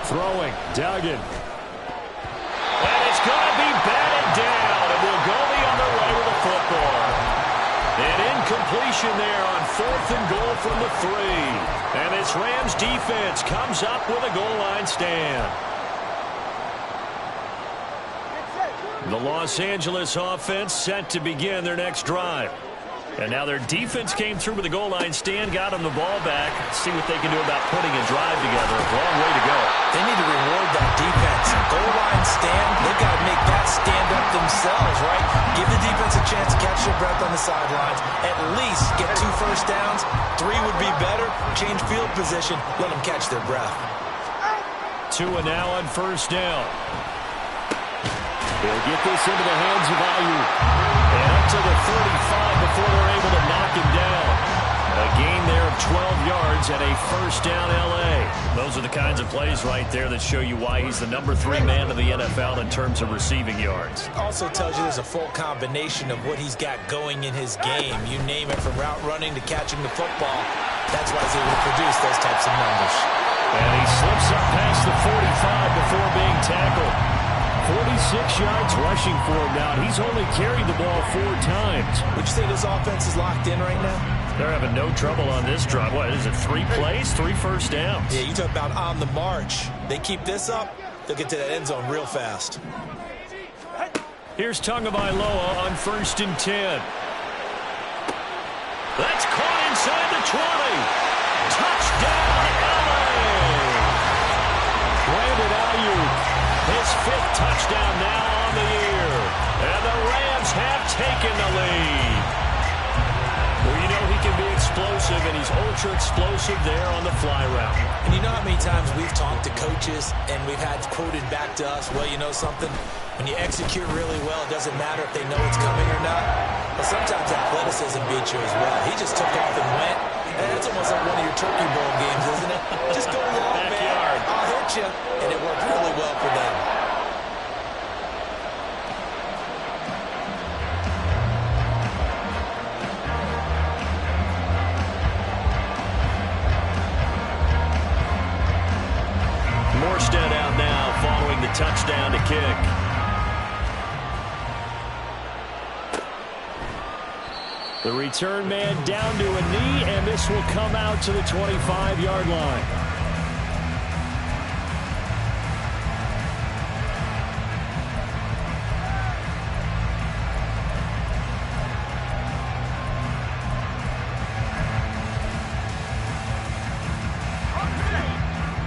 Throwing, Duggan. And it's going to be batted down, and we'll go the other way with the football. An incompletion there on 4th and goal from the 3. And this Rams defense comes up with a goal line stand. The Los Angeles offense set to begin their next drive. And now their defense came through with a goal line stand, got them the ball back. See what they can do about putting a drive together. A long way to go. They need to reward that defense. Goal line stand, they've got to make that stand up themselves, right? Give the defense a chance to catch their breath on the sidelines. At least get 2 first downs. 3 would be better. Change field position. Let them catch their breath. Tua now on 1st down. They'll get this into the hands of Ayuk. And up to the 35 before they're able to knock him down. A gain there of 12 yards and a 1st down L.A. Those are the kinds of plays right there that show you why he's the number 3 man in the NFL in terms of receiving yards. Also tells you there's a full combination of what he's got going in his game. You name it, from route running to catching the football. That's why he's able to produce those types of numbers. And he slips up past the 45 before being tackled. 46 yards rushing for him now. He's only carried the ball 4 times. Would you say this offense is locked in right now? They're having no trouble on this drive. What is it, 3 plays, 3 first downs? Yeah, you talk about on the march. They keep this up, they'll get to that end zone real fast. Here's Tagovailoa on 1st and 10. That's caught inside the 20. Touchdown, L.A. Brandon Ayuk. His 5th touchdown now on the year. And the Rams have taken the lead. Well, you know he can be explosive, and he's ultra-explosive there on the fly route. And you know how many times we've talked to coaches and we've had quoted back to us, well, you know something? When you execute really well, it doesn't matter if they know it's coming or not. But sometimes athleticism beats you as well. He just took off and went. And that's almost like one of your Turkey Bowl games, isn't it? Just go long, man. I'll hit you. And it worked really well for them. Morstead out now following the touchdown to kick. The return man down to a knee, and this will come out to the 25-yard line.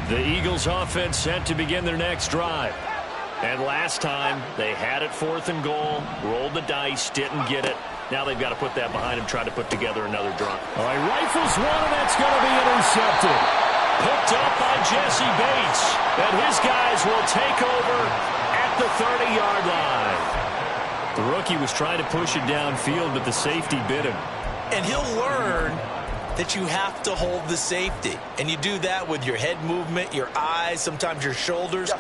The Eagles offense set to begin their next drive. And last time, they had it 4th and goal, rolled the dice, didn't get it. Now they've got to put that behind him, try to put together another drive. All right, rifles one, and that's going to be intercepted. Picked up by Jesse Bates. And his guys will take over at the 30-yard line. The rookie was trying to push it downfield, but the safety bit him. And he'll learn that you have to hold the safety. And you do that with your head movement, your eyes, sometimes your shoulders.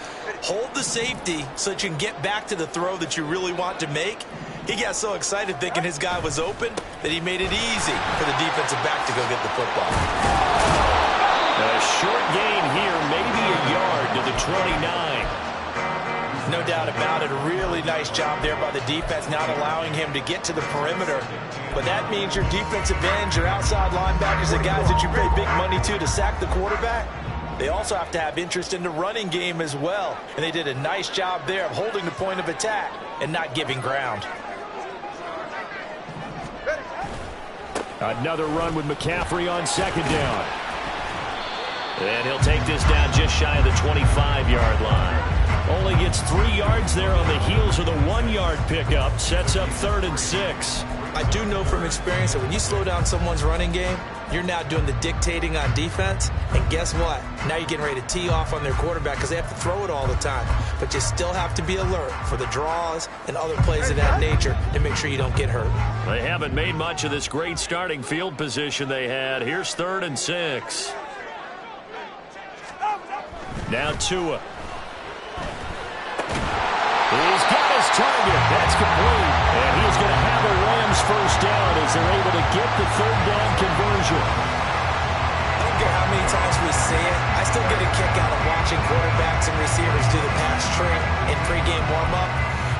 Hold the safety so that you can get back to the throw that you really want to make. He got so excited thinking his guy was open that he made it easy for the defensive back to go get the football. A short gain here, maybe a yard to the 29. No doubt about it. A really nice job there by the defense, not allowing him to get to the perimeter. But that means your defensive ends, your outside linebackers, the guys that you pay big money to sack the quarterback, they also have to have interest in the running game as well. And they did a nice job there of holding the point of attack and not giving ground. Another run with McCaffrey on 2nd down. And he'll take this down just shy of the 25-yard line. Only gets 3 yards there on the heels of the 1-yard pickup. Sets up 3rd and 6. I do know from experience that when you slow down someone's running game, you're now doing the dictating on defense. And guess what? Now you're getting ready to tee off on their quarterback because they have to throw it all the time. But you still have to be alert for the draws and other plays of that nature to make sure you don't get hurt. They haven't made much of this great starting field position they had. Here's 3rd and 6. Now Tua. He's got his target. That's complete. And he's going to have a Rams 1st down as they're able to get the 3rd down conversion. I don't care how many times we say it, I still get get a kick out of watching quarterbacks and receivers do the pass tree in pregame warm-up,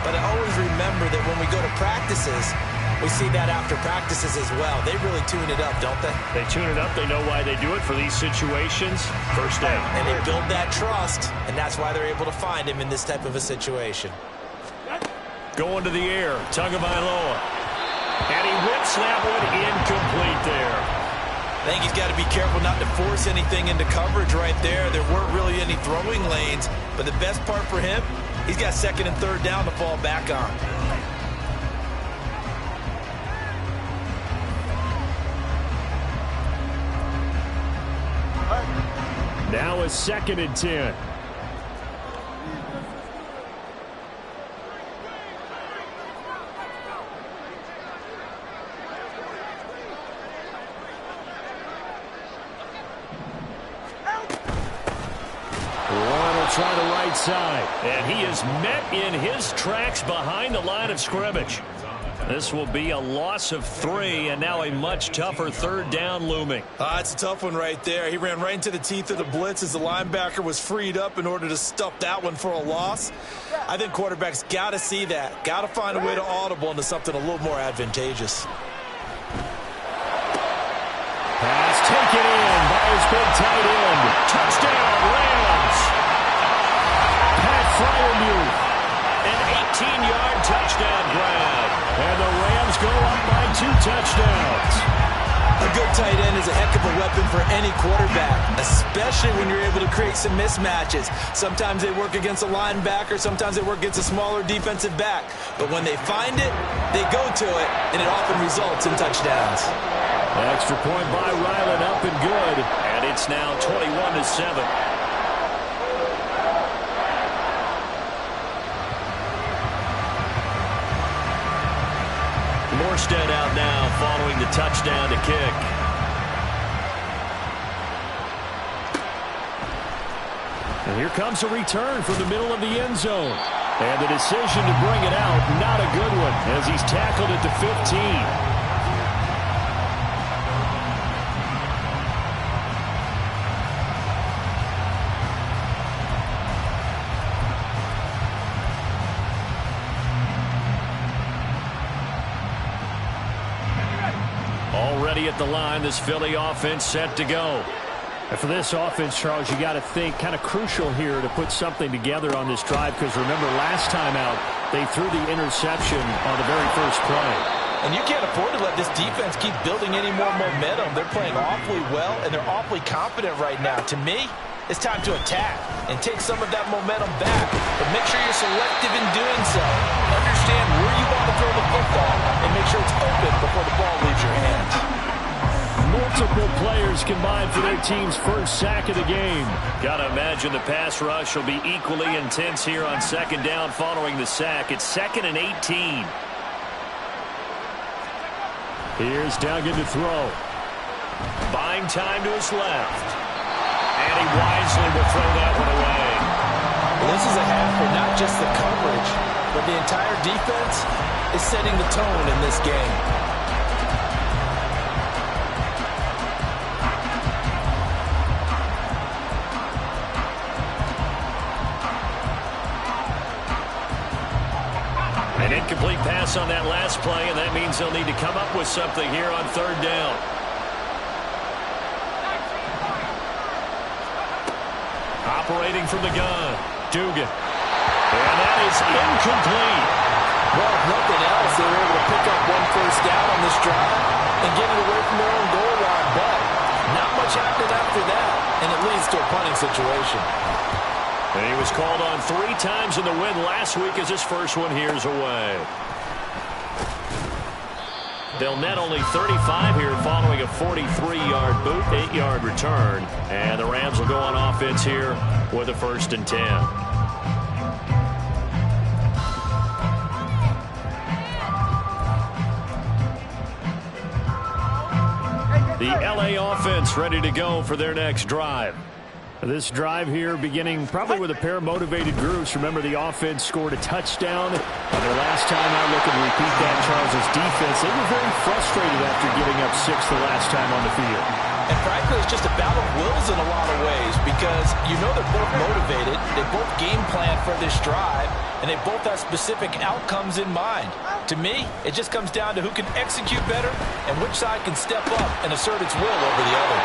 but I always remember that when we go to practices, we see that after practices as well. They really tune it up, don't they? They tune it up. They know why they do it for these situations. First down. And they build that trust, and that's why they're able to find him in this type of a situation. Going to the air. Tagovailoa. And he whips that one incomplete there. I think he's got to be careful not to force anything into coverage right there. There weren't really any throwing lanes, but the best part for him, he's got second and third down to fall back on. Now a 2nd and 10. Try the right side. And he is met in his tracks behind the line of scrimmage. This will be a loss of 3, and now a much tougher 3rd down looming. It's a tough one right there. He ran right into the teeth of the blitz as the linebacker was freed up in order to stuff that one for a loss. I think quarterbacks got to see that. Got to find a way to audible into something a little more advantageous. Pass taken in by his big tight end. Touchdown, Rams. Fryermuth, an 18-yard touchdown grab. And the Rams go up by 2 touchdowns. A good tight end is a heck of a weapon for any quarterback, especially when you're able to create some mismatches. Sometimes they work against a linebacker, sometimes they work against a smaller defensive back. But when they find it, they go to it, and it often results in touchdowns. Extra point by Ryland, up and good. And it's now 21-7. Morstead out now following the touchdown to kick. And here comes a return from the middle of the end zone. And the decision to bring it out, not a good one, as he's tackled at the 15. Already at the line, this Philly offense set to go. And for this offense, Charles, you got to think kind of crucial here to put something together on this drive, because remember last time out, they threw the interception on the very first play. And you can't afford to let this defense keep building any more momentum. They're playing awfully well, and they're awfully confident right now. To me, it's time to attack and take some of that momentum back. But make sure you're selective in doing so. Understand where you want to throw the football and make sure it's open before the ball leaves your hands. Multiple players combined for their team's first sack of the game. Gotta imagine the pass rush will be equally intense here on 2nd down following the sack. It's 2nd and 18. Here's Duggan to throw. Buying time to his left. And he wisely will throw that one away. Well, this is a half for not just the coverage, but the entire defense is setting the tone in this game. An incomplete pass on that last play, and that means they'll need to come up with something here on 3rd down. Operating from the gun, Dugan. And that is incomplete. Well, if nothing else, they were able to pick up 1 first down on this drive and get it away from their own goal line. But not much happened after that, and it leads to a punting situation. And he was called on 3 times in the win last week as his first one here's away. They'll net only 35 here following a 43-yard boot, 8-yard return. And the Rams will go on offense here with a 1st and 10. The LA offense ready to go for their next drive. This drive here beginning probably with a pair of motivated groups. Remember, the offense scored a touchdown. Their last time out, looking to repeat that, Charles' defense, they were very frustrated after giving up 6 the last time on the field. And frankly, it's just a battle of wills in a lot of ways, because you know they're both motivated. They both game plan for this drive, and they both have specific outcomes in mind. To me, it just comes down to who can execute better and which side can step up and assert its will over the other.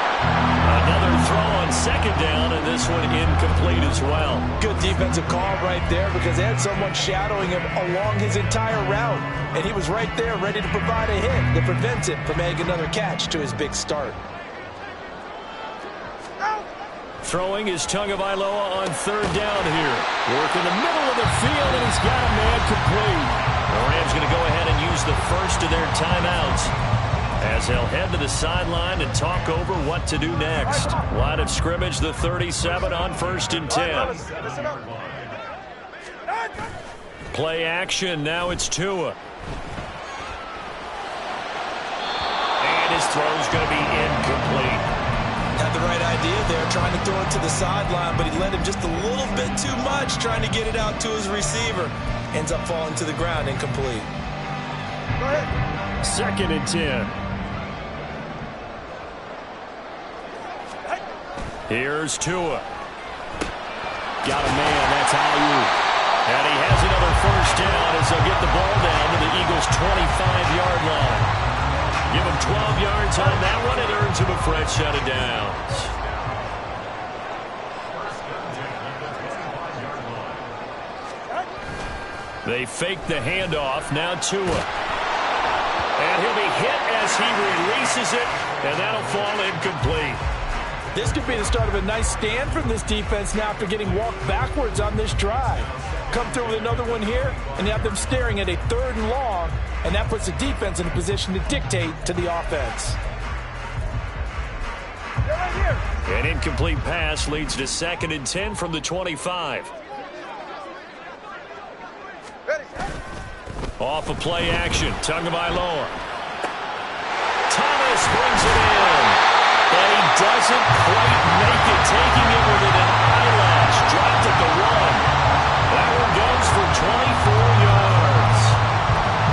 Another throw on second down, and this one incomplete as well. Good defensive call right there because they had someone shadowing him along his entire route, and he was right there ready to provide a hit that prevents him from making another catch to his big start. Throwing is Tagovailoa on third down here. Work in the middle of the field, and he's got a man complete. The Rams going to go ahead and use the first of their timeouts as they'll head to the sideline and talk over what to do next. Line of scrimmage, the 37 on 1st and 10. Play action, now it's Tua. And his throw's going to be incomplete. Had the right idea there, trying to throw it to the sideline, but he led him just a little bit too much, trying to get it out to his receiver. Ends up falling to the ground, incomplete. Go ahead. 2nd and 10. Here's Tua. Got a man, that's Ayuk. And he has another first down as they'll get the ball down to the Eagles' 25-yard line. Give him 12 yards on that one. It earns him a fresh set of downs. They fake the handoff. Now Tua. And he'll be hit as he releases it, and that'll fall incomplete. This could be the start of a nice stand from this defense now after getting walked backwards on this drive. Come through with another one here, and you have them staring at a 3rd and long, and that puts the defense in a position to dictate to the offense. An incomplete pass leads to 2nd and 10 from the 25. Off of play action, Tagovailoa. Thomas brings it in, and he doesn't quite make it, taking it within an eyelash. Dropped at the 1. That one goes for 24 yards.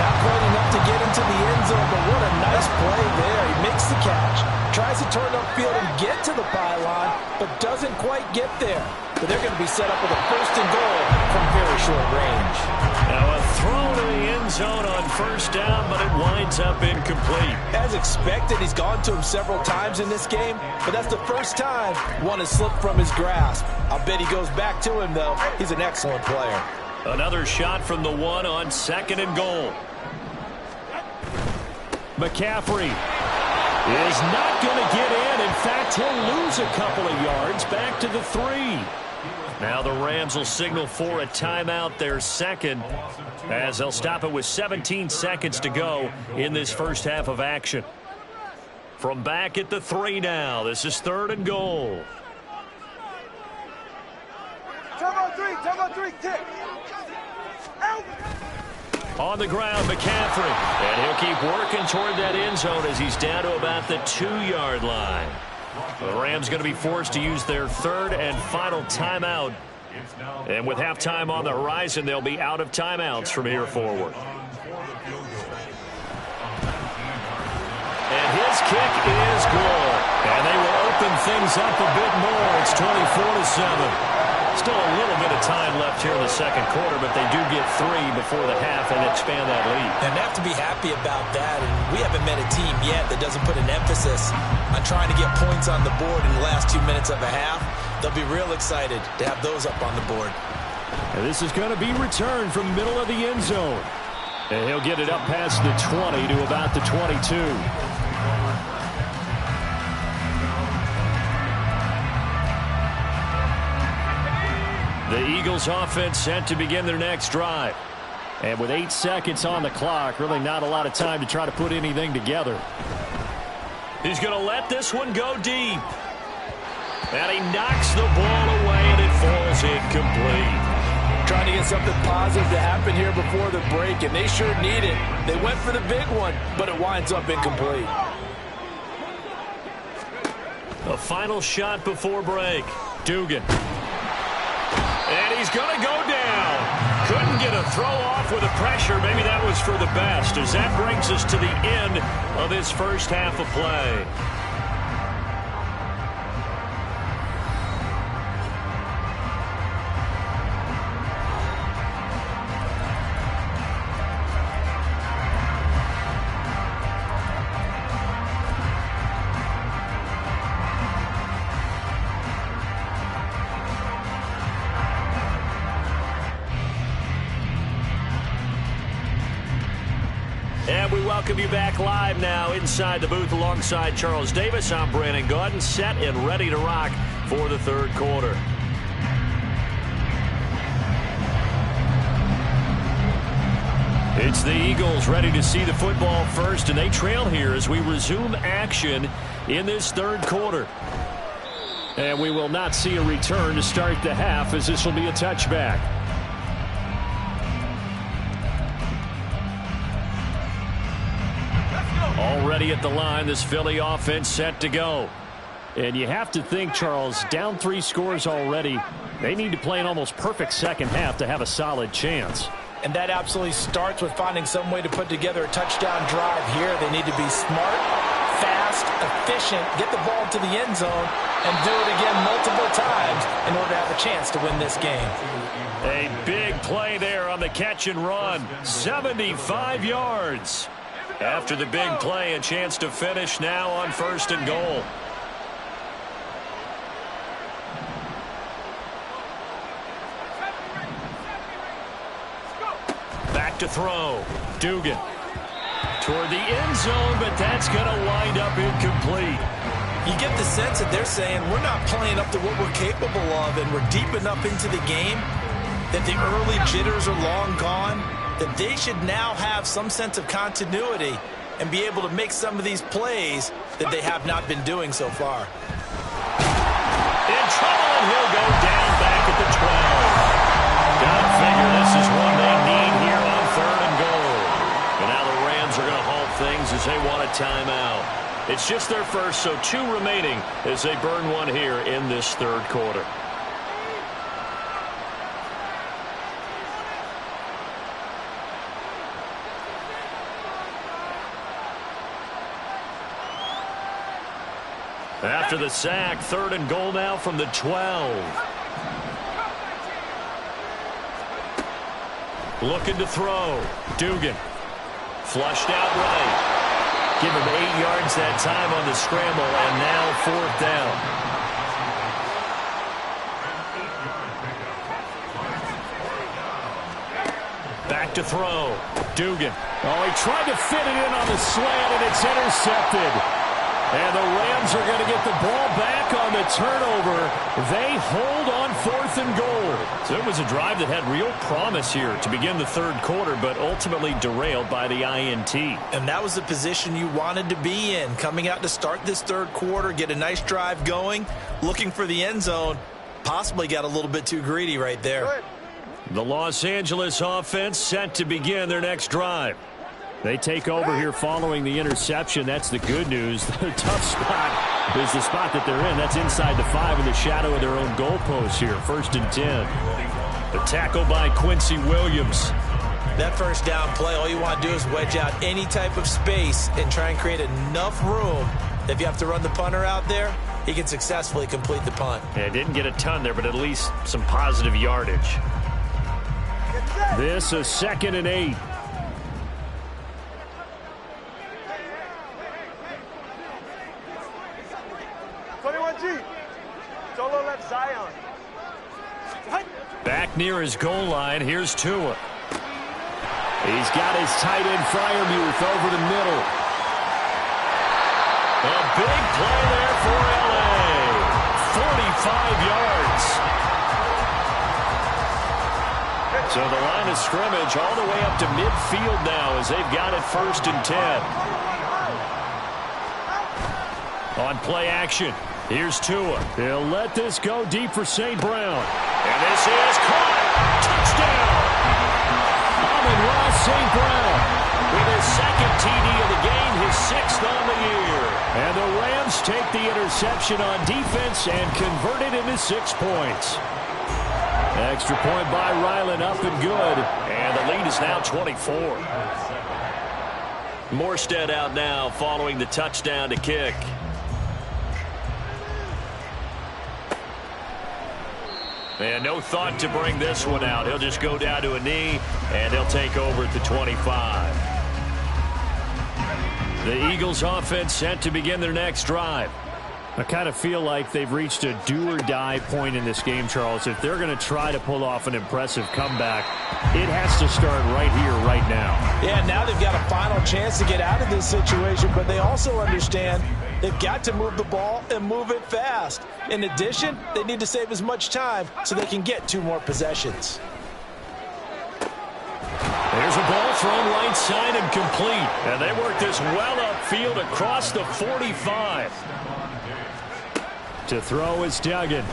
Not quite enough to get into the end zone, but what a nice play there. He makes the catch, tries to turn upfield and get to the pylon, but doesn't quite get there. But they're going to be set up with a 1st and goal from very short range. Now a throw to the end zone on 1st down, but it winds up incomplete. As expected, he's gone to him several times in this game, but that's the first time one has slipped from his grasp. I'll bet he goes back to him, though. He's an excellent player. Another shot from the 1 on 2nd and goal. McCaffrey is not going to get in. In fact, he'll lose a couple of yards back to the 3. Now the Rams will signal for a timeout, their 2nd, as they'll stop it with 17 seconds to go in this first half of action. From back at the 3 now, this is 3rd and goal. Turbo 3, tick. Out. On the ground, McCaffrey. And he'll keep working toward that end zone as he's down to about the 2-yard line. The Rams going to be forced to use their 3rd and final timeout. And with halftime on the horizon, they'll be out of timeouts from here forward. And his kick is good. And they will open things up a bit more. It's 24-7. Still a little bit of time left here in the 2nd quarter, but they do get 3 before the half and expand that lead. And they have to be happy about that. And we haven't met a team yet that doesn't put an emphasis on trying to get points on the board in the last 2 minutes of a half. They'll be real excited to have those up on the board. And this is going to be returned from the middle of the end zone. And he'll get it up past the 20 to about the 22. The Eagles offense set to begin their next drive. And with 8 seconds on the clock, really not a lot of time to try to put anything together. He's going to let this one go deep. And he knocks the ball away, and it falls incomplete. Trying to get something positive to happen here before the break, and they sure need it. They went for the big one, but it winds up incomplete. A final shot before break. Dugan. And he's going to go down. Couldn't get a throw off with the pressure. Maybe that was for the best, as that brings us to the end of this first half of play. welcome you back live now inside the booth alongside Charles Davis. I'm Brandon Gaudin, set and ready to rock for the third quarter. It's the Eagles ready to see the football first, and they trail here as we resume action in this third quarter. And we will not see a return to start the half, as this will be a touchback. Already at the line, this Philly offense set to go. And you have to think, Charles, down 3 scores already. They need to play an almost perfect second half to have a solid chance. And that absolutely starts with finding some way to put together a touchdown drive here. They need to be smart, fast, efficient, get the ball to the end zone, and do it again multiple times in order to have a chance to win this game. A big play there on the catch and run. 75 yards. After the big play, a chance to finish now on 1st and goal. Back to throw. Dugan. Toward the end zone, but that's going to wind up incomplete. You get the sense that they're saying we're not playing up to what we're capable of, and we're deep enough into the game that the early jitters are long gone, that they should now have some sense of continuity and be able to make some of these plays that they have not been doing so far. In trouble, and he'll go down back at the 12. Gotta figure this is one they need here on 3rd and goal. And now the Rams are going to halt things as they want a timeout. It's just their first, so 2 remaining as they burn one here in this third quarter. After the sack, 3rd and goal now from the 12. Looking to throw. Dugan. Flushed out right. Give him 8 yards that time on the scramble, and now 4th down. Back to throw. Dugan. Oh, he tried to fit it in on the slant, and it's intercepted. And the Rams are going to get the ball back on the turnover. They hold on 4th and goal. So it was a drive that had real promise here to begin the third quarter, but ultimately derailed by the INT. And that was the position you wanted to be in, coming out to start this third quarter, get a nice drive going, looking for the end zone. Possibly got a little bit too greedy right there. The Los Angeles offense set to begin their next drive. They take over here following the interception. That's the good news. The tough spot is the spot that they're in. That's inside the 5 in the shadow of their own goalpost here. 1st and 10. The tackle by Quincy Williams. That first down play, all you want to do is wedge out any type of space and try and create enough room that if you have to run the punter out there, he can successfully complete the punt. Yeah, didn't get a ton there, but at least some positive yardage. This is 2nd and 8. Back near his goal line, here's Tua. He's got his tight end Freiermuth over the middle. A big play there for L.A. 45 yards. So the line of scrimmage all the way up to midfield now as they've got it 1st and 10. On play action, here's Tua. He'll let this go deep for St. Brown. And this is caught. Touchdown. Amon-Ra St. Brown with his 2nd TD of the game, his 6th on the year. And the Rams take the interception on defense and convert it into 6 points. Extra point by Ryland, up and good. And the lead is now 24. Morstead out now following the touchdown to kick. And no thought to bring this one out. He'll just go down to a knee, and they'll take over at the 25. The Eagles offense set to begin their next drive. I kind of feel like they've reached a do-or-die point in this game, Charles. If they're going to try to pull off an impressive comeback, it has to start right here, right now. Yeah, now they've got a final chance to get out of this situation, but they also understand they've got to move the ball and move it fast. In addition, they need to save as much time so they can get 2 more possessions. There's a ball thrown right side and complete. And they work this well upfield across the 45. To throw is Duggan.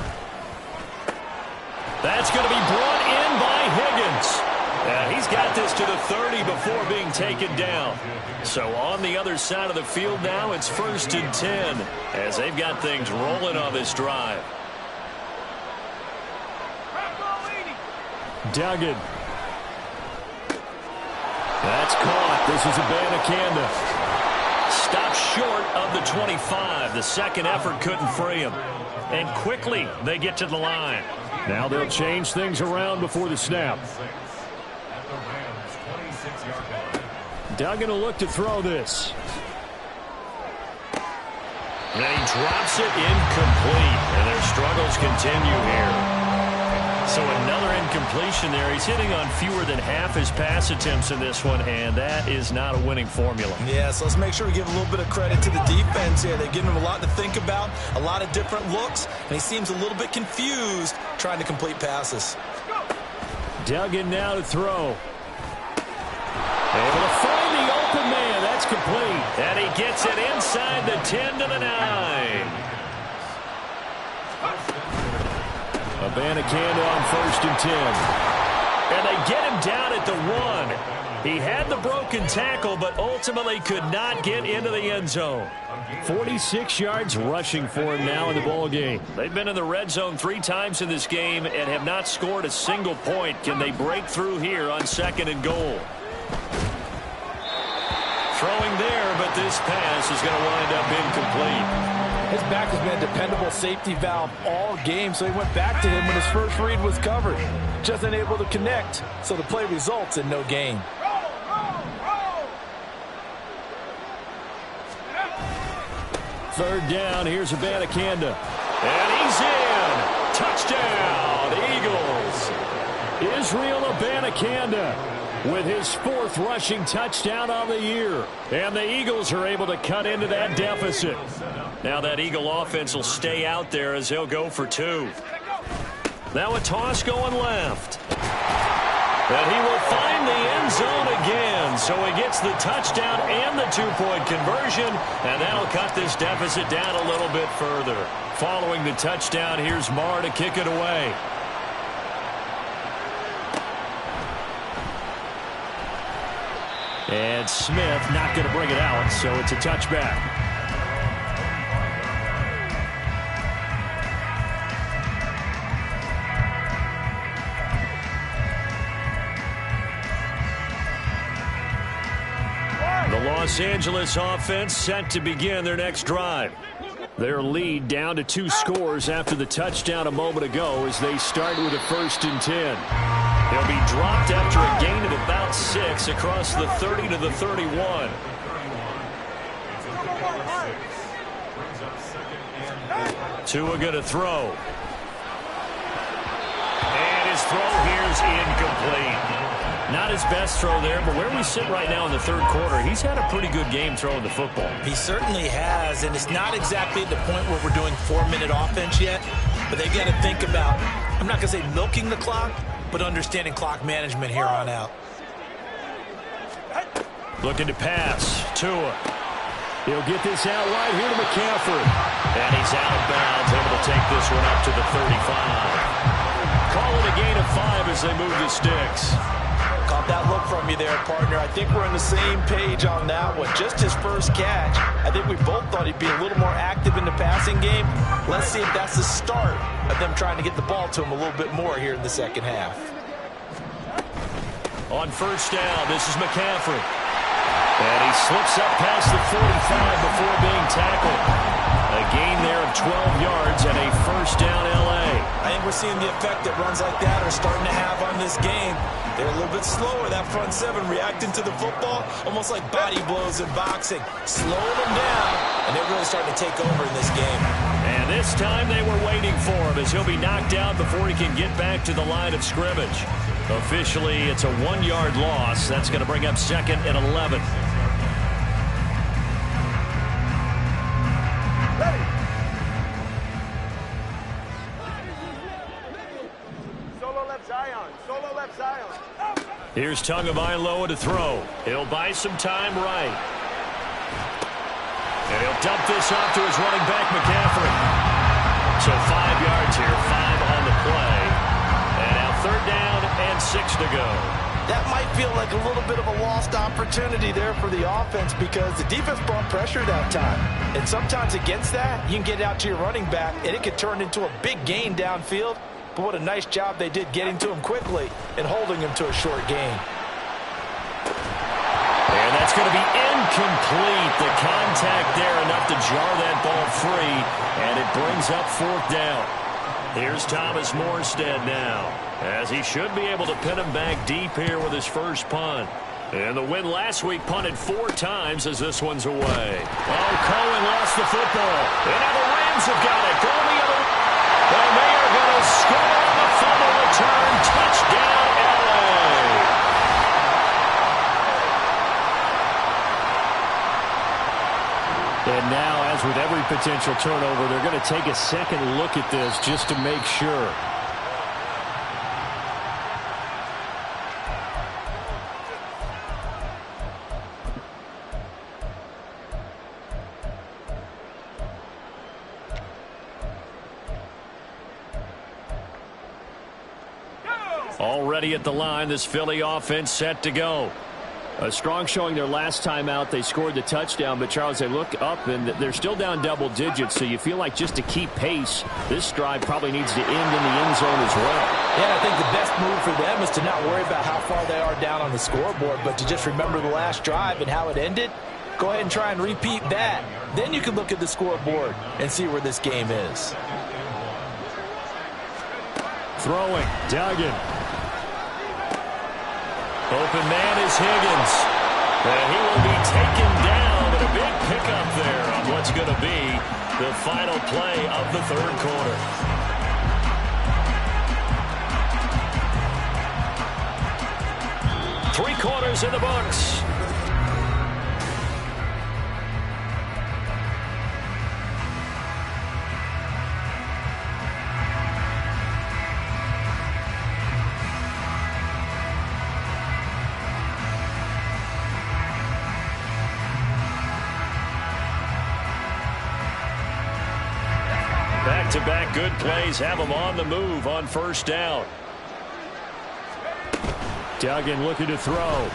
That's going to be brought in by Higgins. And he's got this to the 30 before being taken down. So on the other side of the field now, it's 1st and 10 as they've got things rolling on this drive. Duggan. That's caught. This is Abanikanda. Stopped short of the 25. The second effort couldn't free him. And quickly they get to the line. Now they'll change things around before the snap. Duggan will look to throw this. And he drops it incomplete. And their struggles continue here. So another incompletion there. He's hitting on fewer than half his pass attempts in this one, and that is not a winning formula. Yeah, so let's make sure we give a little bit of credit to the defense here. They've given him a lot to think about, a lot of different looks, and he seems a little bit confused trying to complete passes. Duggan now to throw. Able to find the open man. That's complete. And he gets it inside the 10 to the 9. Abanikanda on 1st and 10. And they get him down at the 1. He had the broken tackle, but ultimately could not get into the end zone. 46 yards rushing for him now in the ball game. They've been in the red zone 3 times in this game and have not scored a single point. Can they break through here on 2nd and goal? Throwing there, but this pass is going to wind up incomplete. His back has been a dependable safety valve all game, so he went back to him when his first read was covered. Just unable to connect, so the play results in no gain. Third down, here's Abanikanda. And he's in. Touchdown, Eagles. Israel Abanikanda with his 4th rushing touchdown on the year. And the Eagles are able to cut into that deficit. Now that Eagle offense will stay out there as he'll go for 2. Now a toss going left. And he will find the end zone again. So he gets the touchdown and the 2-point conversion. And that'll cut this deficit down a little bit further. Following the touchdown, here's Marr to kick it away. And Smith not going to bring it out, so it's a touchback. The Los Angeles offense set to begin their next drive. Their lead down to 2 scores after the touchdown a moment ago as they start with a 1st and 10. They'll be dropped after a gain of about 6 across the 30 to the 31. Tua going to throw. And his throw here is incomplete. Not his best throw there, but where we sit right now in the 3rd quarter, he's had a pretty good game throwing the football. He certainly has, and it's not exactly at the point where we're doing 4-minute offense yet, but they got to think about, I'm not going to say milking the clock, but understanding clock management here on out. Looking to pass. Tua. He'll get this out right here to McCaffrey. And he's out of bounds, able to take this one up to the 35. Call it a gain of 5 as they move the sticks. Caught that look from you there, partner. I think we're on the same page on that one. Just his first catch. I think we both thought he'd be a little more active in the passing game. Let's see if that's the start of them trying to get the ball to him a little bit more here in the second half. On 1st down, this is McCaffrey. And he slips up past the 45 before being tackled. A gain there of 12 yards and a 1st down L.A. I think we're seeing the effect that runs like that are starting to have on this game. They're a little bit slower, that front 7, reacting to the football, almost like body blows in boxing. Slowing them down, and they're really starting to take over in this game. And this time they were waiting for him as he'll be knocked out before he can get back to the line of scrimmage. Officially, it's a 1-yard loss. That's going to bring up 2nd and 11. Ready. Solo left Zion. Solo left Zion. Here's Tagovailoa to throw. He'll buy some time right. And he'll dump this off to his running back, McCaffrey. So 5 yards here, 5 on the play. And now 3rd down and 6 to go. That might feel like a little bit of a lost opportunity there for the offense because the defense brought pressure that time. And sometimes against that, you can get out to your running back, and it could turn into a big gain downfield. But what a nice job they did getting to him quickly and holding him to a short gain. And that's going to be incomplete. The contact there enough to jar that ball free, and it brings up 4th down. Here's Thomas Morstead now, as he should be able to pin him back deep here with his first punt. And the win last week punted 4 times as this one's away. Oh, Cohen lost the football. And now the Rams have got it. Going the other way. And they are going to score on the fumble return. Touchdown, L.A. And now, as with every potential turnover, they're going to take a second look at this just to make sure. Already at the line, this Philly offense set to go. A strong showing their last time out. They scored the touchdown, but, Charles, they look up, and they're still down double digits, so you feel like just to keep pace, this drive probably needs to end in the end zone as well. Yeah, I think the best move for them is to not worry about how far they are down on the scoreboard, but to just remember the last drive and how it ended. Go ahead and try and repeat that. Then you can look at the scoreboard and see where this game is. Throwing, Duggan. Open man is Higgins. And he will be taken down, but a big pickup there on what's going to be the final play of the 3rd quarter. Three quarters in the books. Back-to-back good plays have them on the move on 1st down. Duggan looking to throw.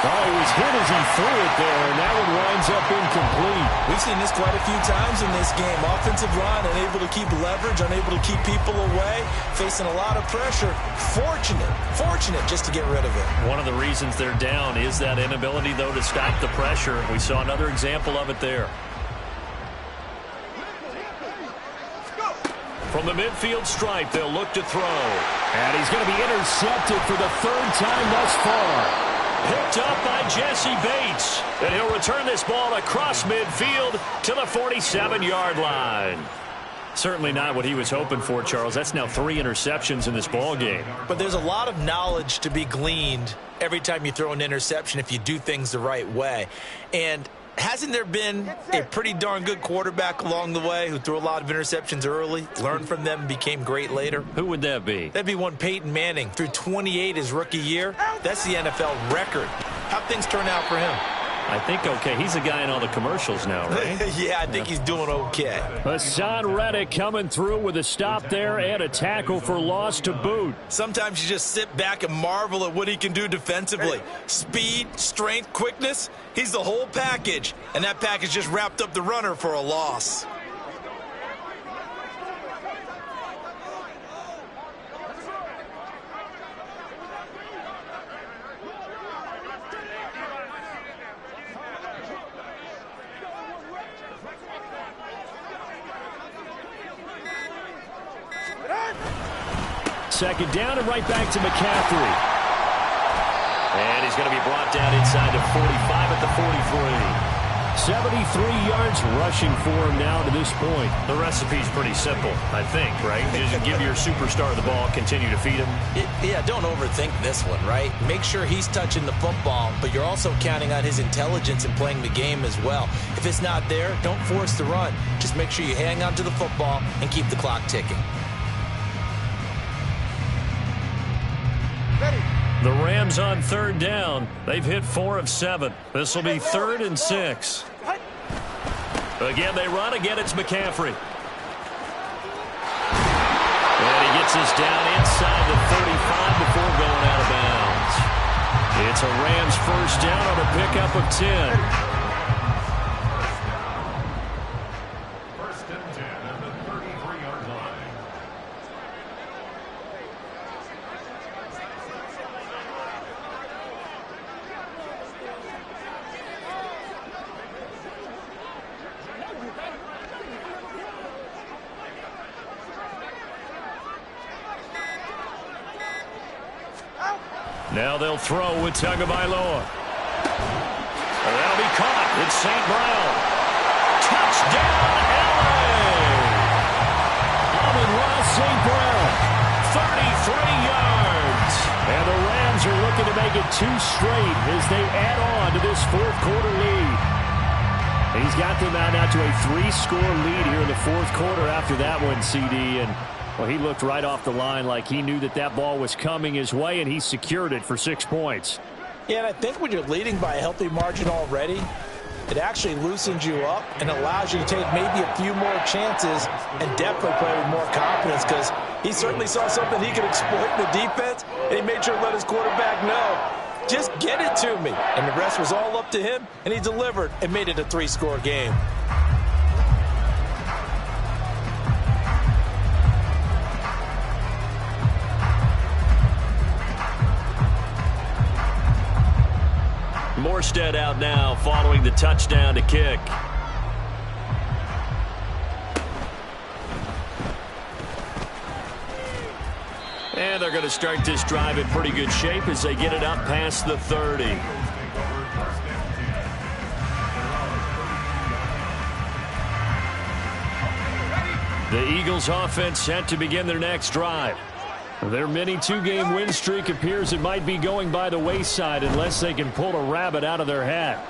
Oh, he was hit as he threw it there, and that one winds up incomplete. We've seen this quite a few times in this game. Offensive line unable to keep leverage, unable to keep people away, facing a lot of pressure. Fortunate just to get rid of it. One of the reasons they're down is that inability, though, to stop the pressure. We saw another example of it there. From the midfield stripe, they'll look to throw. And he's going to be intercepted for the 3rd time thus far. Picked up by Jesse Bates. And he'll return this ball across midfield to the 47-yard line. Certainly not what he was hoping for, Charles. That's now 3 interceptions in this ball game. But there's a lot of knowledge to be gleaned every time you throw an interception if you do things the right way. And hasn't there been a pretty darn good quarterback along the way who threw a lot of interceptions early, learned from them, became great later? Who would that be? That'd be one Peyton Manning. Threw 28 his rookie year. That's the NFL record. How'd things turn out for him? I think okay. He's the guy in all the commercials now, right? Yeah, I think he's doing okay. Hassan Reddick coming through with a stop there and a tackle for loss to boot. Sometimes you just sit back and marvel at what he can do defensively. Speed, strength, quickness. He's the whole package. And that package just wrapped up the runner for a loss. Second down and right back to McCaffrey. And he's going to be brought down inside the 45 at the 43. 73 yards rushing for him now to this point. The recipe's pretty simple, I think, right? Just give your superstar the ball, continue to feed him. Yeah, don't overthink this one, right? Make sure he's touching the football, but you're also counting on his intelligence in playing the game as well. If it's not there, don't force the run. Just make sure you hang on to the football and keep the clock ticking. The Rams on third down. They've hit 4 of 7. This will be 3rd and 6. Again, they run. Again, it's McCaffrey. And he gets us down inside the 35 before going out of bounds. It's a Rams first down on a pickup of 10. First and 10 at the 33-yard line. Now they'll throw with Tagovailoa. That'll be caught. It's St. Brown. Touchdown, L.A. Amon-Ra St. Brown, 33 yards. And the Rams are looking to make it 2 straight as they add on to this fourth quarter lead. He's got them out now to a 3-score lead here in the fourth quarter after that one, CD. And well, he looked right off the line like he knew that that ball was coming his way, and he secured it for 6 points. Yeah, and I think when you're leading by a healthy margin already, it actually loosens you up and allows you to take maybe a few more chances and definitely play with more confidence, because he certainly saw something he could exploit in the defense, and he made sure to let his quarterback know, just get it to me. And the rest was all up to him, and he delivered and made it a 3-score game. Morstead out now following the touchdown to kick. And they're going to start this drive in pretty good shape as they get it up past the 30. The Eagles offense set to begin their next drive. Their mini 2-game win streak appears it might be going by the wayside unless they can pull a rabbit out of their hat.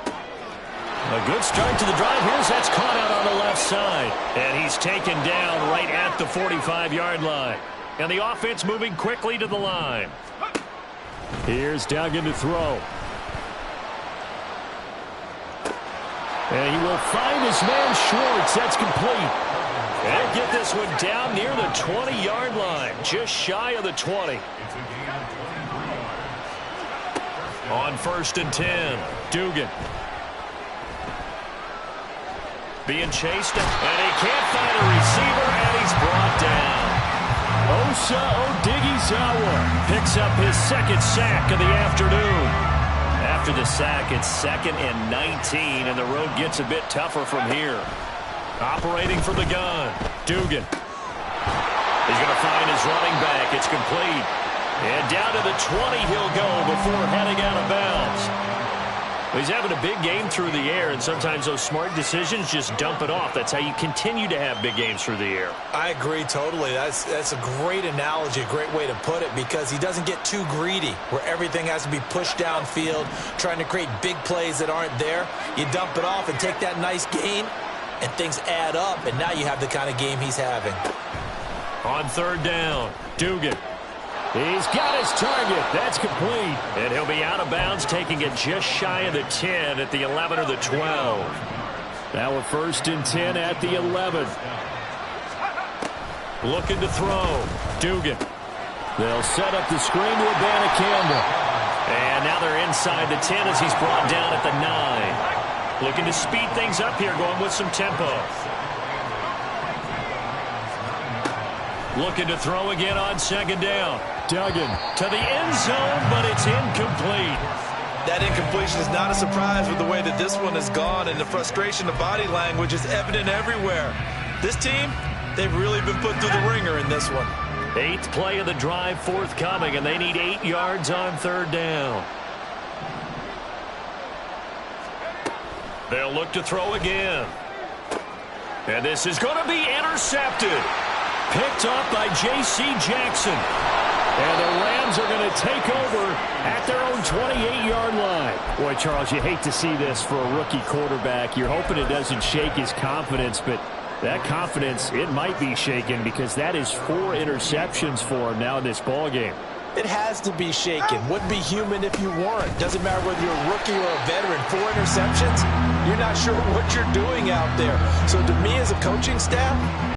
A good start to the drive. Here's that's caught out on the left side. And he's taken down right at the 45-yard line. And the offense moving quickly to the line. Here's Duggan to throw. And he will find his man Schwartz. That's complete. And get this one down near the 20-yard line, just shy of the 20. On 1st and 10, Dugan. Being chased, and he can't find a receiver, and he's brought down. Osa Odighizuwa Picks up his 2nd sack of the afternoon. After the sack, it's 2nd and 19, and the road gets a bit tougher from here. Operating from the gun, Dugan. He's going to find his running back. It's complete. And down to the 20 he'll go before heading out of bounds. He's having a big game through the air, and sometimes those smart decisions just dump it off. That's how you continue to have big games through the air. I agree totally. That's a great analogy, a great way to put it, because he doesn't get too greedy where everything has to be pushed downfield, trying to create big plays that aren't there. You dump it off and take that nice gain, and things add up, and now you have the kind of game he's having. On 3rd down, Dugan. He's got his target. That's complete. And he'll be out of bounds, taking it just shy of the 10 at the 11 or the 12. Now a 1st and 10 at the 11. Looking to throw, Dugan. They'll set up the screen to Abana Campbell. And now they're inside the 10 as he's brought down at the 9. Looking to speed things up here, going with some tempo. Looking to throw again on 2nd down. Duggan to the end zone, but it's incomplete. That incompletion is not a surprise with the way that this one has gone, and the frustration of body language is evident everywhere. This team, they've really been put through the ringer in this one. 8th play of the drive forthcoming, and they need 8 yards on 3rd down. They'll look to throw again. And this is going to be intercepted. Picked up by J.C. Jackson. And the Rams are going to take over at their own 28-yard line. Boy, Charles, you hate to see this for a rookie quarterback. You're hoping it doesn't shake his confidence, but that confidence, it might be shaken because that is 4 interceptions for him now in this ballgame. It has to be shaken. Wouldn't be human if you weren't. Doesn't matter whether you're a rookie or a veteran. 4 interceptions, you're not sure what you're doing out there. So to me as a coaching staff,